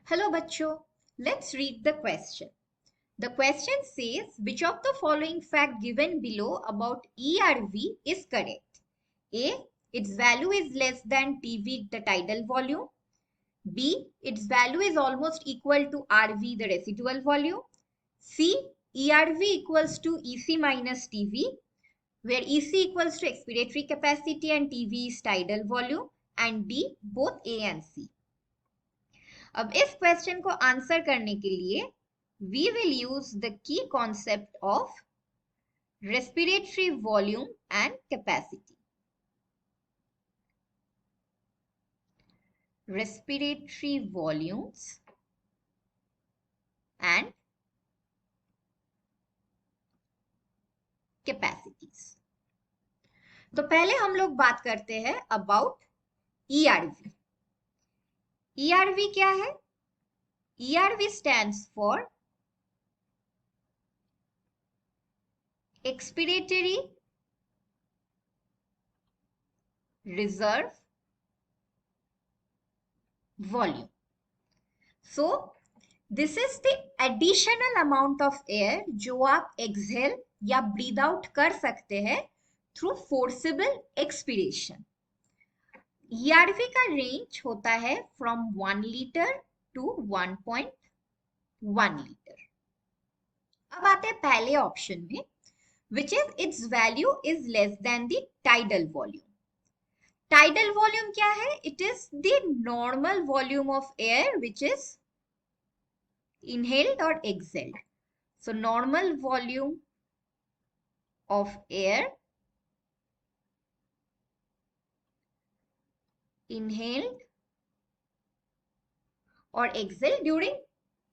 Hello bachcho, let's read the question. The question says which of the following fact given below about ERV is correct? A. Its value is less than TV the tidal volume. B. Its value is almost equal to RV the residual volume. C. ERV equals to EC minus TV, where EC equals to expiratory capacity and TV is tidal volume. And D. Both A and C. अब इस question को answer करने के लिए we will use the key concept of respiratory volume and capacity. Respiratory volumes and capacities. तो पहले हम लोग बात करते हैं अबाउट ईआरवी. ईआरवी क्या है? ERV stands for expiratory reserve volume. So this is the additional amount of air जो आप exhale या breathe out कर सकते हैं through forcible expiration. ERV का रेंज होता है from 1 liter to 1.1 liter. अब आते हैं पहले ऑप्शन में, which is its value is less than the tidal volume. Tidal volume क्या है? It is the normal volume of air which is inhaled or exhaled. So normal volume of air inhaled or exhaled during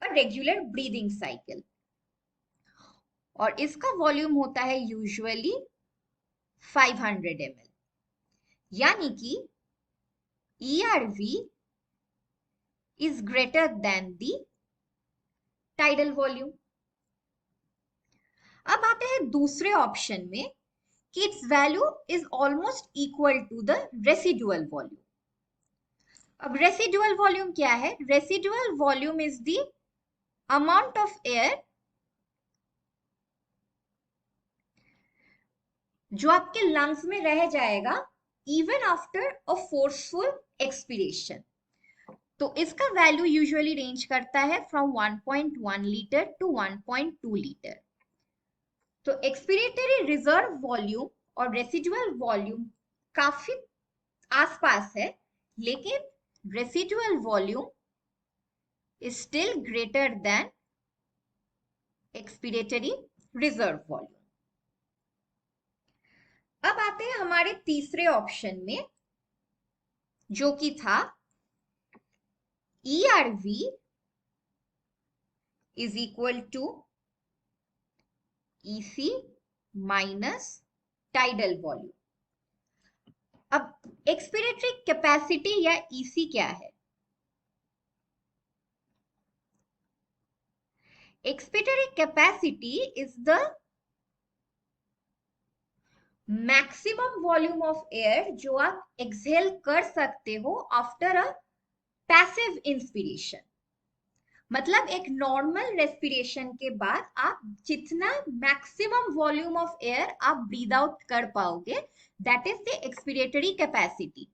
a regular breathing cycle. और इसका volume होता है usually 500 ml. यानी कि ERV is greater than the tidal volume. अब आते हैं दूसरे ऑप्शन में कि its value is almost equal to the residual volume. अब residual volume क्या है? Residual volume is the amount of air जो आपके लंग्स में रह जाएगा even after a forceful expiration. तो इसका वैल्यू यूजुअली रेंज करता है फ्रॉम 1.1 लीटर टू 1.2 लीटर. तो एक्सपिरेटरी रिजर्व वॉल्यूम और रेसिडुअल वॉल्यूम काफी आसपास है, लेकिन residual volume is still greater than expiratory reserve volume. अब आते हैं हमारे तीसरे ऑप्शन में, जो कि था ERV is equal to EC minus tidal volume. अब एक्सपिरेटरी कैपेसिटी या EC क्या है? Expiratory capacity is the maximum volume of air जो आप एक्सहेल कर सकते हो आफ्टर अ पैसिव इंस्पिरेशन. मतलब एक नॉर्मल रेस्पिरेशन के बाद आप जितना मैक्सिमम वॉल्यूम ऑफ एयर आप ब्रीद आउट कर पाओगे, that is the expiratory capacity.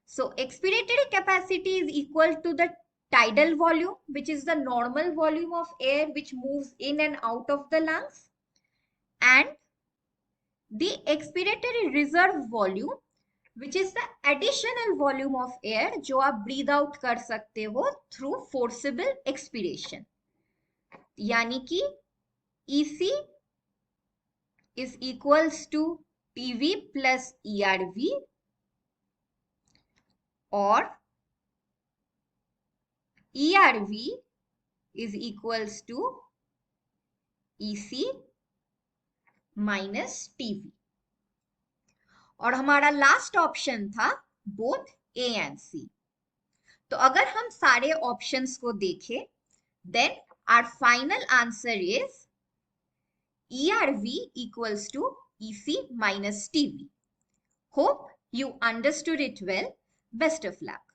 So expiratory capacity is equal to the tidal volume, which is the normal volume of air which moves in and out of the lungs, and the expiratory reserve volume, which is the additional volume of air जो आप breathe out कर सकते हो through forcible expiration. यानी कि EC is equals to PV plus ERV, और ERV is equals to EC minus TV. और हमारा लास्ट ऑप्शन था बोथ A and C. तो अगर हम सारे ऑप्शंस को देखें, then our final answer is ERV equals to EC minus TV. Hope you understood it well. Best of luck.